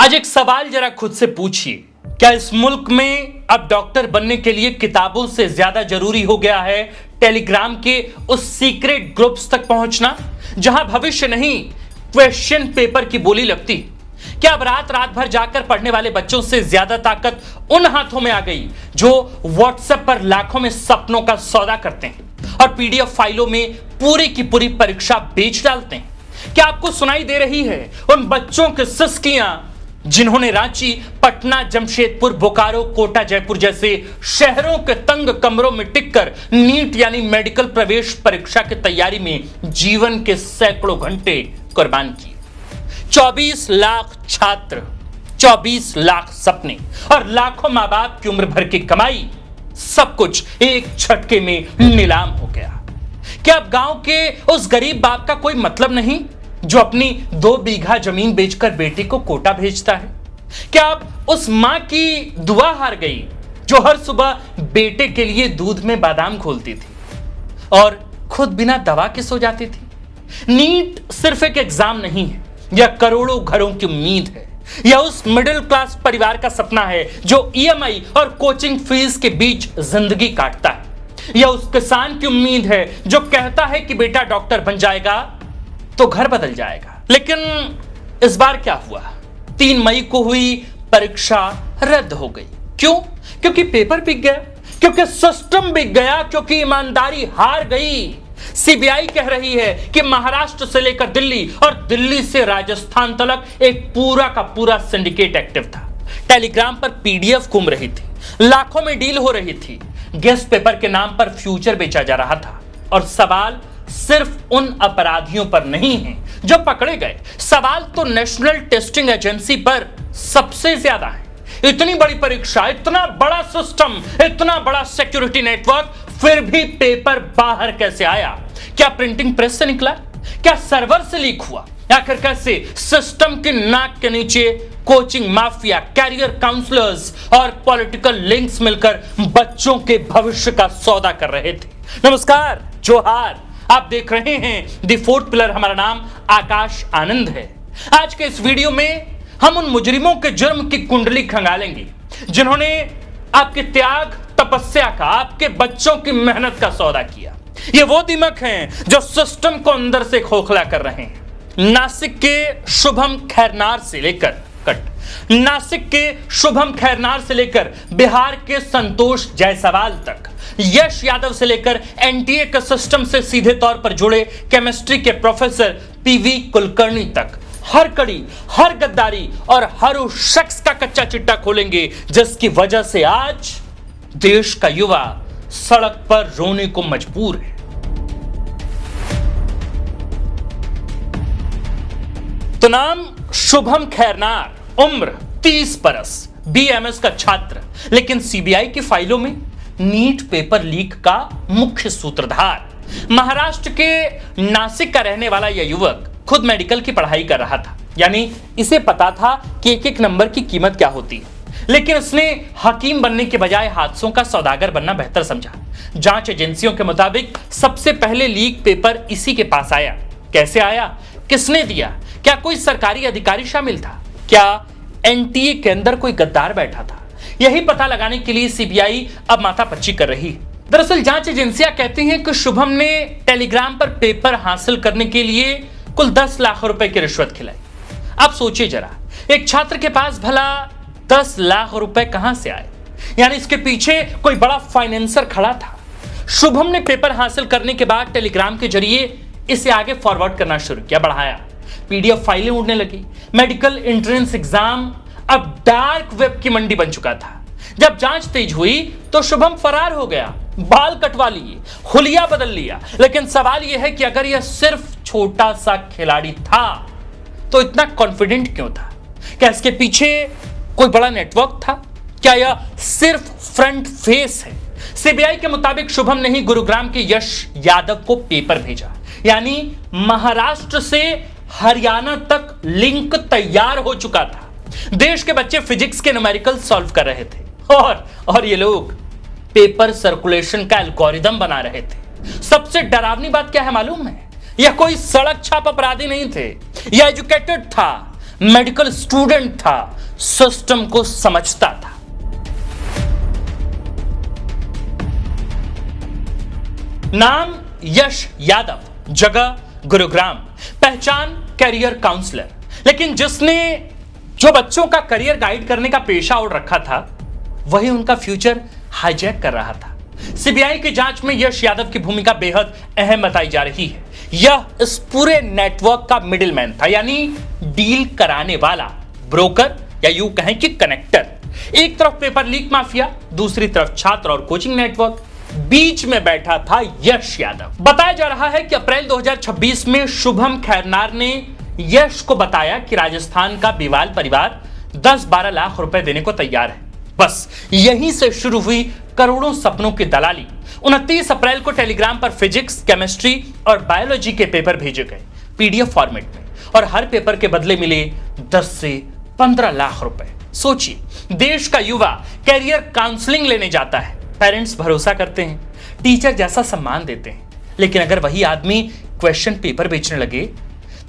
आज एक सवाल जरा खुद से पूछिए, क्या इस मुल्क में अब डॉक्टर बनने के लिए किताबों से ज्यादा जरूरी हो गया है टेलीग्राम के उस सीक्रेट ग्रुप्स तक पहुंचना जहां भविष्य नहीं क्वेश्चन पेपर की बोली लगती? क्या अब रात रात भर जाकर पढ़ने वाले बच्चों से ज्यादा ताकत उन हाथों में आ गई जो व्हाट्सएप पर लाखों में सपनों का सौदा करते हैं और पीडीएफ फाइलों में पूरी की पूरी परीक्षा बेच डालते हैं? क्या आपको सुनाई दे रही है उन बच्चों की सिसकियां जिन्होंने रांची, पटना, जमशेदपुर, बोकारो, कोटा, जयपुर जैसे शहरों के तंग कमरों में टिककर नीट यानी मेडिकल प्रवेश परीक्षा की तैयारी में जीवन के सैकड़ों घंटे कुर्बान किए? 24 लाख छात्र, 24 लाख सपने और लाखों मां बाप की उम्र भर की कमाई, सब कुछ एक झटके में नीलाम हो गया। क्या अब गांव के उस गरीब बाप का कोई मतलब नहीं जो अपनी 2 बीघा जमीन बेचकर बेटे को कोटा भेजता है? क्या अब उस मां की दुआ हार गई जो हर सुबह बेटे के लिए दूध में बादाम घोलती थी और खुद बिना दवा के सो जाती थी? नीट सिर्फ एक एग्जाम नहीं है, यह करोड़ों घरों की उम्मीद है। यह उस मिडिल क्लास परिवार का सपना है जो ईएमआई और कोचिंग फीस के बीच जिंदगी काटता है। यह उस किसान की उम्मीद है जो कहता है कि बेटा डॉक्टर बन जाएगा तो घर बदल जाएगा। लेकिन इस बार क्या हुआ? 3 मई को हुई परीक्षा रद्द हो गई। क्यों? क्योंकि पेपर बिक गया, क्योंकि सिस्टम बिक गया, क्योंकि ईमानदारी हार गई। सीबीआई कह रही है कि महाराष्ट्र से लेकर दिल्ली और दिल्ली से राजस्थान तक एक पूरा का पूरा सिंडिकेट एक्टिव था। टेलीग्राम पर पीडीएफ घूम रही थी, लाखों में डील हो रही थी, गेस्ट पेपर के नाम पर फ्यूचर बेचा जा रहा था। और सवाल सिर्फ उन अपराधियों पर नहीं है जो पकड़े गए, सवाल तो नेशनल टेस्टिंग एजेंसी पर सबसे ज्यादा है। इतनी बड़ी परीक्षा, इतना बड़ा सिस्टम, इतना बड़ा सिक्योरिटी नेटवर्क, फिर भी पेपर बाहर कैसे आया? क्या प्रिंटिंग प्रेस से निकला? क्या सर्वर से लीक हुआ? आखिर कैसे सिस्टम के नाक के नीचे कोचिंग माफिया, कैरियर काउंसलर्स और पॉलिटिकल लिंक्स मिलकर बच्चों के भविष्य का सौदा कर रहे थे? नमस्कार, जोहार, आप देख रहे हैं द फोर्थ पिलर। हमारा नाम आकाश आनंद है। आज के इस वीडियो में हम उन मुजरिमों के जुर्म की कुंडली खंगालेंगे जिन्होंने आपके त्याग, तपस्या का, आपके बच्चों की मेहनत का सौदा किया। ये वो दिमाग हैं जो सिस्टम को अंदर से खोखला कर रहे हैं। नासिक के शुभम खैरनार से लेकर बिहार के संतोष जायसवाल तक, यश यादव से लेकर एनटीए के सिस्टम से सीधे तौर पर जुड़े केमिस्ट्री के प्रोफेसर पीवी कुलकर्णी तक, हर कड़ी, हर गद्दारी और हर उस शख्स का कच्चा चिट्टा खोलेंगे जिसकी वजह से आज देश का युवा सड़क पर रोने को मजबूर है। तो नाम शुभम खैरनार, उम्र 30 बरस, बीएमएस का छात्र, लेकिन सीबीआई की फाइलों में नीट पेपर लीक का मुख्य सूत्रधार। महाराष्ट्र के नासिक का रहने वाला यह युवक खुद मेडिकल की पढ़ाई कर रहा था, यानी इसे पता था कि एक एक नंबर की कीमत क्या होती है। लेकिन उसने हकीम बनने के बजाय हादसों का सौदागर बनना बेहतर समझा। जांच एजेंसियों के मुताबिक सबसे पहले लीक पेपर इसी के पास आया। कैसे आया? किसने दिया? क्या कोई सरकारी अधिकारी शामिल था? क्या एनटीए के अंदर कोई गद्दार बैठा था? यही पता लगाने के लिए सीबीआई अब माथापच्ची कर रही है। दरअसल जांच एजेंसियां कहती हैं कि शुभम ने टेलीग्राम पर पेपर हासिल करने के लिए कुल 10 लाख रुपए की रिश्वत खिलाई। आप सोचिए जरा, एक छात्र के पास भला 10 लाख रुपए कहां से आए? यानी इसके पीछे कोई बड़ा फाइनेंसर खड़ा था। शुभम ने पेपर हासिल करने के बाद टेलीग्राम के जरिए इसे आगे फॉरवर्ड करना शुरू किया, बढ़ाया। पीडीएफ फाइलें उड़ने लगी। मेडिकल एंट्रेंस एग्जाम अब डार्क वेब की मंडी बन चुका था। जब जांच तेज हुई तो शुभम फरार हो गया, बाल कटवा लिए, हुलिया बदल लिया। लेकिन सवाल यह है कि अगर यह सिर्फ छोटा सा खिलाड़ी था तो इतना कॉन्फिडेंट क्यों था? क्या इसके पीछे कोई बड़ा नेटवर्क था? क्या यह सिर्फ फ्रंट फेस है? सीबीआई के मुताबिक शुभम ने ही गुरुग्राम के यश यादव को पेपर भेजा, यानी महाराष्ट्र से हरियाणा तक लिंक तैयार हो चुका था। देश के बच्चे फिजिक्स के न्यूमेरिकल सॉल्व कर रहे थे और ये लोग पेपर सर्कुलेशन का एल्गोरिदम बना रहे थे। सबसे डरावनी बात क्या है मालूम है? यह कोई सड़क छाप अपराधी नहीं थे, यह एजुकेटेड था, मेडिकल स्टूडेंट था, सिस्टम को समझता था। नाम यश यादव, जगह गुरुग्राम, पहचान कैरियर काउंसलर। लेकिन जिसने जो बच्चों का करियर गाइड करने का पेशा ओढ़ रखा था, वही उनका फ्यूचर हाईजैक कर रहा था। सीबीआई की जांच में यश यादव की भूमिका बेहद अहम बताई जा रही है। यह इस पूरे नेटवर्क का मिडिलमैन था, यानी डील कराने वाला, ब्रोकर या यूं कहें कि कनेक्टर। एक तरफ पेपर लीक माफिया, दूसरी तरफ छात्र और कोचिंग नेटवर्क, बीच में बैठा था यश यादव। बताया जा रहा है कि अप्रैल 2026 में शुभम खैरनार ने यश को बताया कि राजस्थान का बिवाल परिवार 10-12 लाख रुपए देने को तैयार है। बस यहीं से शुरू हुई करोड़ों सपनों की दलाली। 29 अप्रैल को टेलीग्राम पर फिजिक्स, केमिस्ट्री और बायोलॉजी के पेपर भेजे गए पीडीएफ फॉर्मेट में, और हर पेपर के बदले मिले 10 से 15 लाख रुपए। सोचिए, देश का युवा कैरियर काउंसलिंग लेने जाता है, पेरेंट्स भरोसा करते हैं, टीचर जैसा सम्मान देते हैं, लेकिन अगर वही आदमी क्वेश्चन पेपर बेचने लगे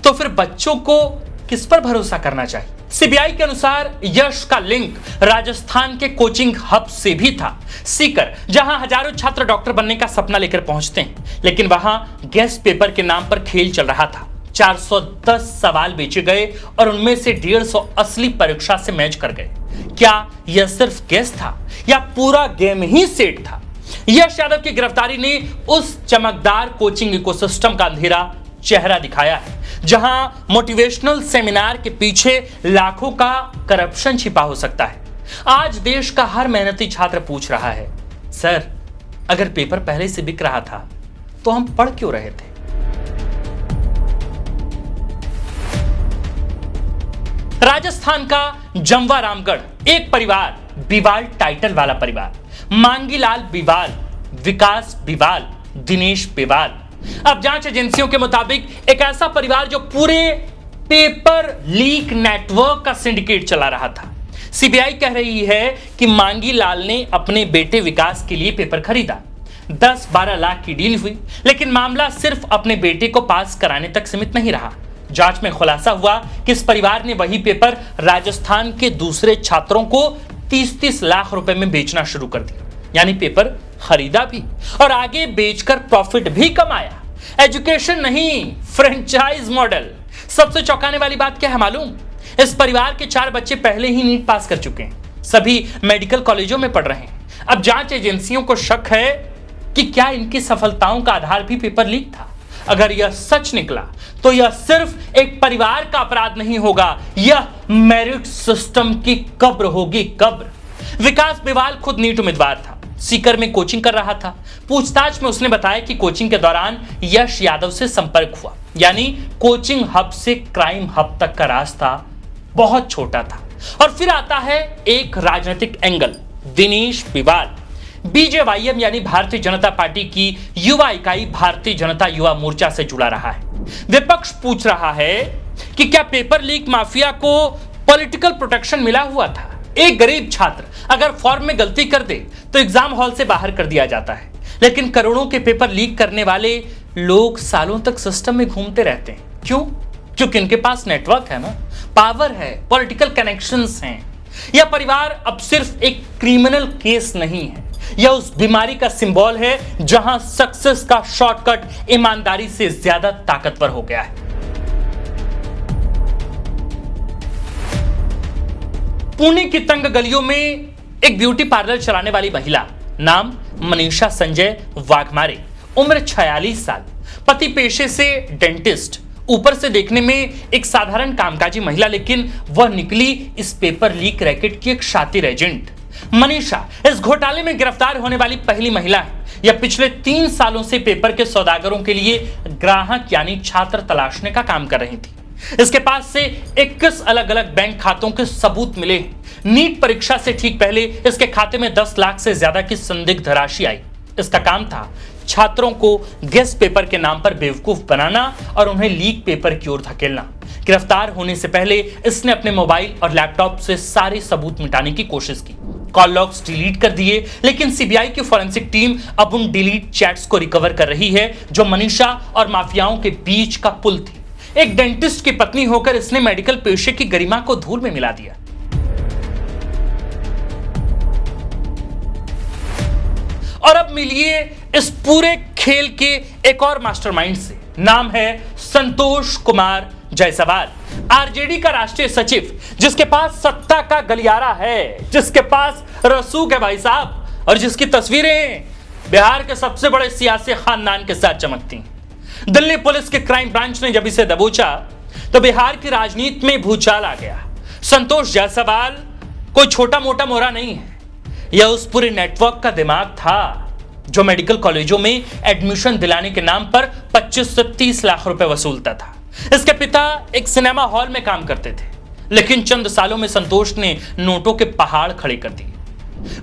तो फिर बच्चों को किस पर भरोसा करना चाहिए? सीबीआई के अनुसार यश का लिंक राजस्थान के कोचिंग हब से भी था, सीकर, जहां हजारों छात्र डॉक्टर बनने का सपना लेकर पहुंचते हैं, लेकिन वहां गेस्ट पेपर के नाम पर खेल चल रहा था। 410 सवाल बेचे गए और उनमें से 150 असली परीक्षा से मैच कर गए। क्या यह सिर्फ गेस था या पूरा गेम ही सेट था? यश यादव की गिरफ्तारी ने उस चमकदार कोचिंग इकोसिस्टम का अंधेरा चेहरा दिखाया है, जहां मोटिवेशनल सेमिनार के पीछे लाखों का करप्शन छिपा हो सकता है। आज देश का हर मेहनती छात्र पूछ रहा है, सर, अगर पेपर पहले से बिक रहा था तो हम पढ़ क्यों रहे थे? राजस्थान का जमवा रामगढ़, एक परिवार, बिवाल टाइटल वाला परिवार, मांगीलाल बिवाल, विकास बिवाल, दिनेश बिवाल। अब जांच एजेंसियों के मुताबिक एक ऐसा परिवार जो पूरे पेपर लीक नेटवर्क का सिंडिकेट चला रहा था। सीबीआई कह रही है कि मांगीलाल ने अपने बेटे विकास के लिए पेपर खरीदा, 10-12 लाख की डील हुई, लेकिन मामला सिर्फ अपने बेटे को पास कराने तक सीमित नहीं रहा। जांच में खुलासा हुआ कि इस परिवार ने वही पेपर राजस्थान के दूसरे छात्रों को 30-30 लाख रुपए में बेचना शुरू कर दिया, यानी पेपर खरीदा भी और आगे बेचकर प्रॉफिट भी कमाया। एजुकेशन नहीं, फ्रेंचाइज मॉडल। सबसे चौंकाने वाली बात क्या है मालूम? इस परिवार के 4 बच्चे पहले ही नीट पास कर चुके हैं, सभी मेडिकल कॉलेजों में पढ़ रहे हैं। अब जांच एजेंसियों को शक है कि क्या इनकी सफलताओं का आधार भी पेपर लीक था। अगर यह सच निकला तो यह सिर्फ एक परिवार का अपराध नहीं होगा, यह मेरिट सिस्टम की कब्र होगी, कब्र। विकास बिवाल खुद नीट उम्मीदवार था, सीकर में कोचिंग कर रहा था। पूछताछ में उसने बताया कि कोचिंग के दौरान यश यादव से संपर्क हुआ, यानी कोचिंग हब से क्राइम हब तक का रास्ता बहुत छोटा था। और फिर आता है एक राजनीतिक एंगल, दिनेश बिवाल, बीजेवाईएम यानी भारतीय जनता पार्टी की युवा इकाई भारतीय जनता युवा मोर्चा से जुड़ा रहा है। विपक्ष पूछ रहा है कि क्या पेपर लीक माफिया को पॉलिटिकल प्रोटेक्शन मिला हुआ था? एक गरीब छात्र अगर फॉर्म में गलती कर दे तो एग्जाम हॉल से बाहर कर दिया जाता है, लेकिन करोड़ों के पेपर लीक करने वाले लोग सालों तक सिस्टम में घूमते रहते हैं। क्यों? क्योंकि इनके पास नेटवर्क है ना, पावर है, पॉलिटिकल कनेक्शंस हैं। यह परिवार अब सिर्फ एक क्रिमिनल केस नहीं है, यह उस बीमारी का सिंबल है जहां सक्सेस का शॉर्टकट ईमानदारी से ज्यादा ताकतवर हो गया है। पुणे की तंग गलियों में एक ब्यूटी पार्लर चलाने वाली महिला, नाम मनीषा संजय वाघमारे, उम्र 46 साल, पति पेशे से डेंटिस्ट, ऊपर से देखने में एक साधारण कामकाजी महिला, लेकिन वह निकली इस पेपर लीक रैकेट की एक शातिर एजेंट। मनीषा इस घोटाले में गिरफ्तार होने वाली पहली महिला है। यह पिछले 3 सालों से पेपर के सौदागरों के लिए ग्राहक यानी छात्र तलाशने का काम कर रही थी। इसके पास से 21 अलग अलग बैंक खातों के सबूत मिले। नीट परीक्षा से ठीक पहले इसके खाते में 10 लाख से ज्यादा की संदिग्ध राशि आई। इसका काम था छात्रों को गेस्ट पेपर के नाम पर बेवकूफ बनाना और उन्हें लीक पेपर की ओर धकेलना। गिरफ्तार होने से पहले इसने अपने मोबाइल और लैपटॉप से सारे सबूत मिटाने की कोशिश की, कॉल लॉग्स डिलीट कर दिए, लेकिन सीबीआई की फॉरेंसिक टीम अब उन डिलीट चैट्स को रिकवर कर रही है जो मनीषा और माफियाओं के बीच का पुल थी। एक डेंटिस्ट की पत्नी होकर इसने मेडिकल पेशे की गरिमा को धूल में मिला दिया। और अब मिलिए इस पूरे खेल के एक और मास्टरमाइंड से। नाम है संतोष कुमार जायसवाल, आरजेडी का राष्ट्रीय सचिव, जिसके पास सत्ता का गलियारा है, जिसके पास रसूख है भाई साहब, और जिसकी तस्वीरें बिहार के सबसे बड़े सियासी खानदान के साथ चमकती। दिल्ली पुलिस के क्राइम ब्रांच ने जब इसे दबोचा तो बिहार की राजनीति में भूचाल आ गया। संतोष जायसवाल कोई छोटा मोटा मोहरा नहीं है, यह उस पूरे नेटवर्क का दिमाग था जो मेडिकल कॉलेजों में एडमिशन दिलाने के नाम पर 25 से 30 लाख रुपए वसूलता था। इसके पिता एक सिनेमा हॉल में काम करते थे, लेकिन चंद सालों में संतोष ने नोटों के पहाड़ खड़े कर दिए।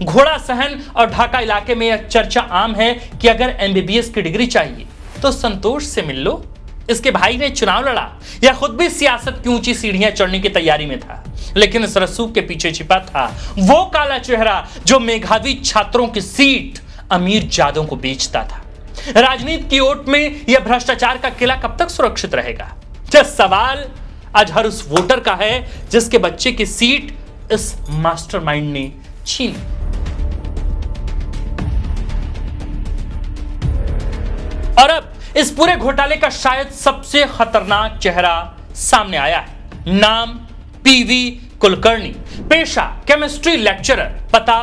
घोड़ा सहन और ढाका इलाके में यह चर्चा आम है कि अगर एमबीबीएस की डिग्री चाहिए तो संतोष से मिल लो। इसके भाई ने चुनाव लड़ा, यह खुद भी सियासत की ऊंची सीढ़ियां चढ़ने की तैयारी में था, लेकिन इस रसूख के पीछे छिपा था वो काला चेहरा जो मेधावी छात्रों की सीट अमीर जादों को बेचता था। राजनीति की ओट में यह भ्रष्टाचार का किला कब तक सुरक्षित रहेगा? यह सवाल आज हर उस वोटर का है जिसके बच्चे की सीट इस मास्टरमाइंड ने छीन ली। और अब इस पूरे घोटाले का शायद सबसे खतरनाक चेहरा सामने आया है। नाम पीवी कुलकर्णी, पेशा केमिस्ट्री लेक्चरर, पता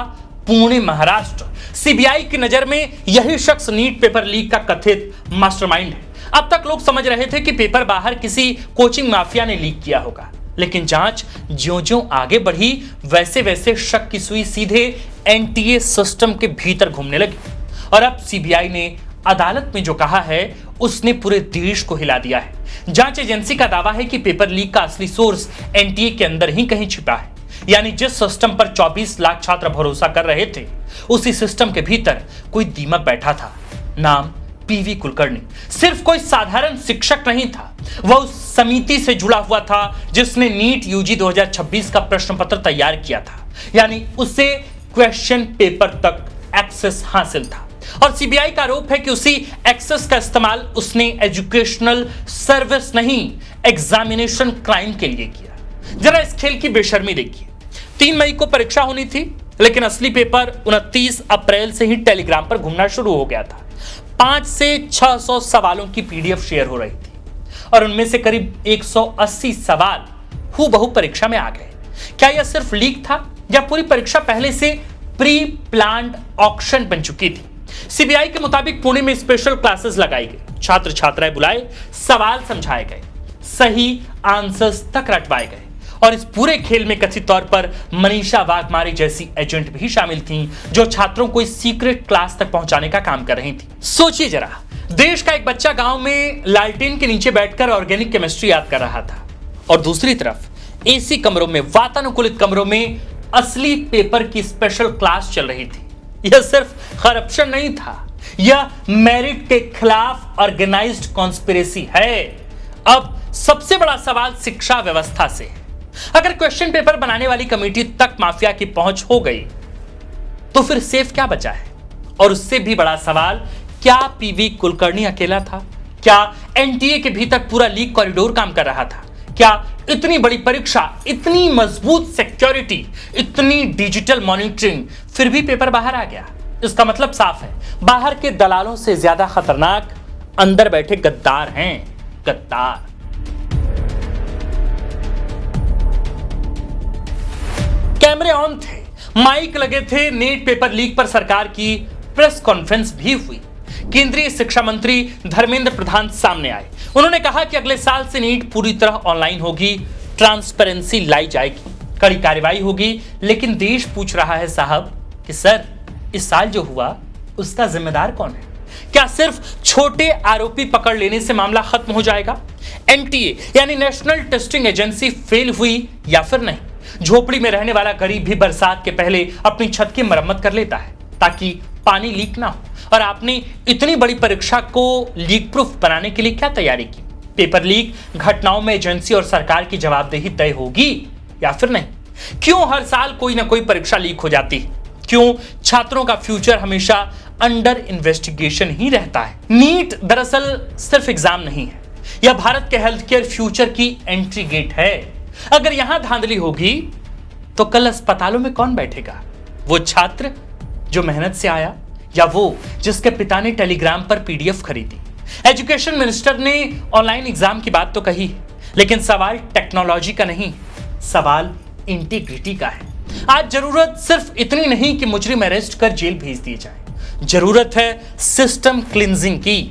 पुणे महाराष्ट्र। सीबीआई की नजर में यही शख्स नीट पेपर लीक का कथित मास्टरमाइंड है। अब तक लोग समझ रहे थे कि पेपर बाहर किसी कोचिंग माफिया ने लीक किया होगा, लेकिन जांच ज्यों-ज्यों आगे बढ़ी वैसे वैसे शक की सुई सीधे एनटीए सिस्टम के भीतर घूमने लगी। और अब सीबीआई ने अदालत में जो कहा है उसने पूरे देश को हिला दिया है। जांच एजेंसी का दावा है कि पेपर लीक का असली सोर्स एनटीए के अंदर ही कहीं छिपा है, यानी जिस सिस्टम पर 24 लाख छात्र भरोसा कर रहे थे उसी सिस्टम के भीतर कोई दीमक बैठा था। नाम पीवी कुलकर्णी सिर्फ कोई साधारण शिक्षक नहीं था, वह उस समिति से जुड़ा हुआ था जिसने नीट यूजी 2026 का प्रश्न पत्र तैयार किया था, यानी उसे क्वेश्चन पेपर तक एक्सेस हासिल था। और सीबीआई का आरोप है कि उसी एक्सेस का इस्तेमाल उसने एजुकेशनल सर्विस नहीं, एग्जामिनेशन क्राइम के लिए किया। जरा इस खेल की बेशर्मी देखिए। 3 मई को परीक्षा होनी थी, लेकिन असली पेपर 29 अप्रैल से ही टेलीग्राम पर घूमना शुरू हो गया था। 5 से 600 सवालों की पीडीएफ शेयर हो रही थी और उनमें से करीब 180 सवाल हूबहू परीक्षा में आ गए। क्या यह सिर्फ लीक था या पूरी परीक्षा पहले से प्री प्लान्ड ऑक्शन बन चुकी थी? सीबीआई के मुताबिक पुणे में स्पेशल क्लासेस लगाई गई, छात्र छात्राएं बुलाए, सवाल समझाए गए, सही आंसर्स तक रटवाए गए। और इस पूरे खेल में कथित तौर पर मनीषा वाघमारे जैसी एजेंट भी शामिल थीं, जो छात्रों को इस सीक्रेट क्लास तक पहुंचाने का काम कर रही थी। सोचिए जरा, देश का एक बच्चा गांव में लालटेन के नीचे बैठकर ऑर्गेनिक केमिस्ट्री याद कर रहा था, और दूसरी तरफ एसी कमरों में, वातानुकूलित कमरों में असली पेपर की स्पेशल क्लास चल रही थी। यह सिर्फ करप्शन नहीं था, यह मेरिट के खिलाफ ऑर्गेनाइज्ड कॉन्स्पिरेसी है। अब सबसे बड़ा सवाल शिक्षा व्यवस्था से है। अगर क्वेश्चन पेपर बनाने वाली कमेटी तक माफिया की पहुंच हो गई तो फिर सेफ क्या बचा है? और उससे भी बड़ा सवाल, क्या पीवी कुलकर्णी अकेला था? क्या एनटीए के भीतर पूरा लीक कॉरिडोर काम कर रहा था? क्या इतनी बड़ी परीक्षा, इतनी मजबूत सिक्योरिटी, इतनी डिजिटल मॉनिटरिंग, फिर भी पेपर बाहर आ गया? इसका मतलब साफ है, बाहर के दलालों से ज्यादा खतरनाक अंदर बैठे गद्दार हैं, गद्दार। कैमरे ऑन थे, माइक लगे थे, नीट पेपर लीक पर सरकार की प्रेस कॉन्फ्रेंस भी हुई। केंद्रीय शिक्षा मंत्री धर्मेंद्र प्रधान सामने आए। उन्होंने कहा कि अगले साल से नीट पूरी तरह ऑनलाइन होगी, ट्रांसपेरेंसी लाई जाएगी, कड़ी कार्रवाई होगी। लेकिन देश पूछ रहा है साहब कि सर, इस साल जो हुआ उसका जिम्मेदार कौन है? क्या सिर्फ छोटे आरोपी पकड़ लेने से मामला खत्म हो जाएगा? एनटीए यानी नेशनल टेस्टिंग एजेंसी फेल हुई या फिर नहीं? झोपड़ी में रहने वाला गरीब भी बरसात के पहले अपनी छत की मरम्मत कर लेता है ताकि पानी लीक ना हो। और आपने इतनी बड़ी परीक्षा को लीक प्रूफ बनाने के लिए क्या तैयारी की? पेपर लीक घटनाओं में एजेंसी और सरकार की जवाबदेही तय होगी या फिर नहीं? क्यों हर साल कोई ना कोई परीक्षा लीक हो जाती है? क्यों छात्रों का फ्यूचर हमेशा अंडर इन्वेस्टिगेशन ही रहता है? नीट दरअसल सिर्फ एग्जाम नहीं है, यह भारत के हेल्थ केयर फ्यूचर की एंट्री गेट है। अगर यहां धांधली होगी तो कल अस्पतालों में कौन बैठेगा? वो छात्र जो मेहनत से आया या वो जिसके पिता ने टेलीग्राम पर पीडीएफ खरीदी? एजुकेशन मिनिस्टर ने ऑनलाइन एग्जाम की बात तो कही, लेकिन सवाल टेक्नोलॉजी का नहीं, सवाल इंटीग्रिटी का है। आज जरूरत सिर्फ इतनी नहीं कि मुजरिम अरेस्ट कर जेल भेज दिए जाएं। जरूरत है सिस्टम क्लींजिंग की,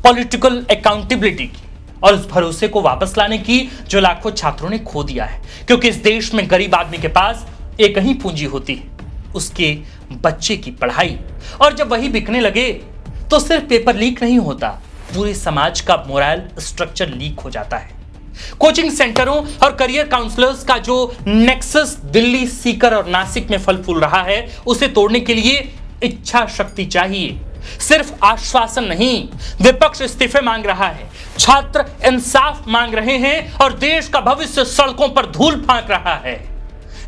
पॉलिटिकल अकाउंटेबिलिटी की और उस भरोसे को वापस लाने की जो लाखों छात्रों ने खो दिया है। क्योंकि इस देश में गरीब आदमी के पास एक ही पूंजी होती है, उसके बच्चे की पढ़ाई। और जब वही बिकने लगे तो सिर्फ पेपर लीक नहीं होता, पूरे समाज का मोरल स्ट्रक्चर लीक हो जाता है। कोचिंग सेंटरों और करियर काउंसलर्स का जो नेक्सस दिल्ली, सीकर और नासिक में फल फूल रहा है, उसे तोड़ने के लिए इच्छा शक्ति चाहिए, सिर्फ आश्वासन नहीं। विपक्ष इस्तीफे मांग रहा है, छात्र इंसाफ मांग रहे हैं और देश का भविष्य सड़कों पर धूल फांक रहा है।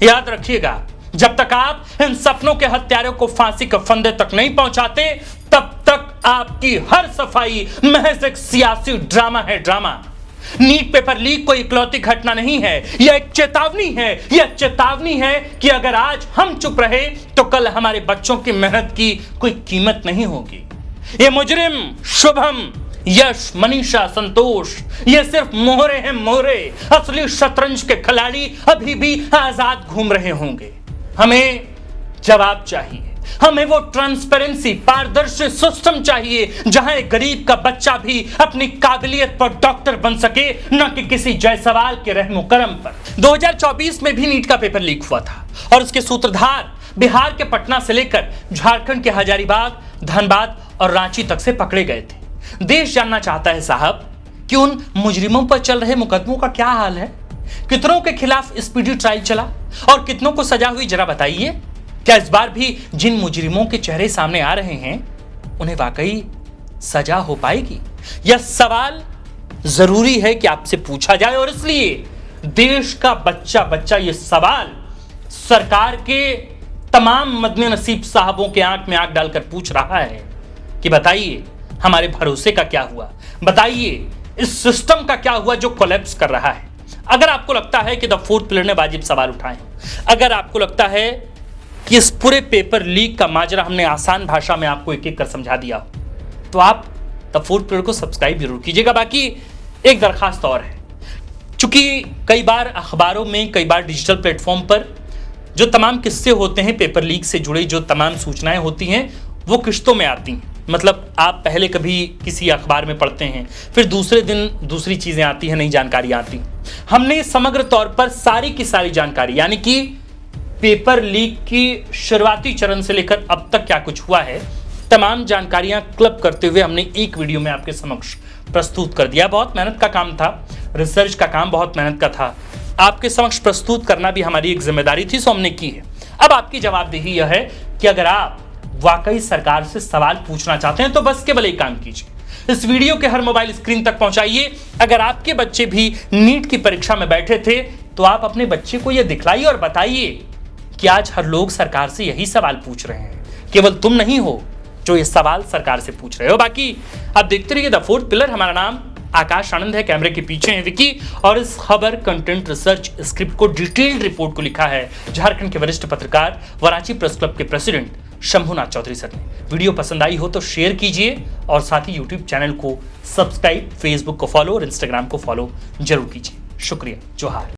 याद रखिएगा, जब तक आप इन सपनों के हत्यारों को फांसी के फंदे तक नहीं पहुंचाते, तब तक आपकी हर सफाई महज एक सियासी ड्रामा है, ड्रामा। नीट पेपर लीक कोई इकलौती घटना नहीं है, यह एक चेतावनी है। यह चेतावनी है कि अगर आज हम चुप रहे तो कल हमारे बच्चों की मेहनत की कोई कीमत नहीं होगी। ये मुजरिम शुभम, यश, मनीषा, संतोष, ये सिर्फ मोहरे हैं, मोहरे। असली शतरंज के खिलाड़ी अभी भी आजाद घूम रहे होंगे। हमें जवाब चाहिए, हमें वो ट्रांसपेरेंसी, पारदर्शी सिस्टम चाहिए जहां एक गरीब का बच्चा भी अपनी काबिलियत पर डॉक्टर बन सके, न कि किसी जायसवाल के रहमो करम पर। 2024 में भी नीट का पेपर लीक हुआ था और उसके सूत्रधार बिहार के पटना से लेकर झारखंड के हजारीबाग, धनबाद और रांची तक से पकड़े गए थे। देश जानना चाहता है साहब कि उन मुजरिमों पर चल रहे मुकदमों का क्या हाल है? कितनों के खिलाफ स्पीडी ट्रायल चला और कितनों को सजा हुई, जरा बताइए। क्या इस बार भी जिन मुजरिमों के चेहरे सामने आ रहे हैं उन्हें वाकई सजा हो पाएगी? यह सवाल जरूरी है कि आपसे पूछा जाए और इसलिए देश का बच्चा यह सवाल सरकार के तमाम मदने नसीब साहबों के आंख में आंख डालकर पूछ रहा है कि बताइए हमारे भरोसे का क्या हुआ, बताइए इस सिस्टम का क्या हुआ जो कोलैप्स कर रहा है। अगर आपको लगता है कि द फोर्थ पिलर ने वाजिब सवाल उठाए, अगर आपको लगता है कि इस पूरे पेपर लीक का माजरा हमने आसान भाषा में आपको एक एक कर समझा दिया, तो आप द फोर्थ पिलर को सब्सक्राइब जरूर कीजिएगा। बाकी एक दरखास्त और है, चूंकि कई बार अखबारों में, कई बार डिजिटल प्लेटफॉर्म पर जो तमाम किस्से होते हैं पेपर लीक से जुड़े, जो तमाम सूचनाएं होती हैं वो किश्तों में आती हैं। मतलब आप पहले कभी किसी अखबार में पढ़ते हैं, फिर दूसरे दिन दूसरी चीजें आती हैं, नई जानकारी आती। हमने समग्र तौर पर सारी की सारी जानकारी, यानी कि पेपर लीक की शुरुआती चरण से लेकर अब तक क्या कुछ हुआ है, तमाम जानकारियां क्लब करते हुए हमने एक वीडियो में आपके समक्ष प्रस्तुत कर दिया। बहुत मेहनत का काम था, रिसर्च का काम बहुत मेहनत का था, आपके समक्ष प्रस्तुत करना भी हमारी एक जिम्मेदारी थी, सो हमने की है। अब आपकी जवाबदेही यह है कि अगर आप वाकई सरकार से सवाल पूछना चाहते हैं तो बस केवल एक काम कीजिए, इस वीडियो के हर मोबाइल स्क्रीन तक पहुंचाइए। अगर आपके बच्चे भी नीट की परीक्षा में बैठे थे तो आप अपने बच्चे को यह दिखलाइए और बताइए कि आज हर लोग सरकार से यही सवाल पूछ रहे हैं, केवल तुम नहीं हो जो ये सवाल सरकार से पूछ रहे हो। बाकी आप देखते रहिए द फोर्थ पिलर। हमारा नाम आकाश आनंद है, कैमरे के पीछे है विकी, और इस खबर, कंटेंट, रिसर्च, स्क्रिप्ट को, डिटेल्ड रिपोर्ट को लिखा है झारखंड के वरिष्ठ पत्रकार व रांची प्रेस क्लब के प्रेसिडेंट शंभुनाथ चौधरी सर ने। वीडियो पसंद आई हो तो शेयर कीजिए और साथ ही यूट्यूब चैनल को सब्सक्राइब, फेसबुक को फॉलो और इंस्टाग्राम को फॉलो जरूर कीजिए। शुक्रिया, जोहार।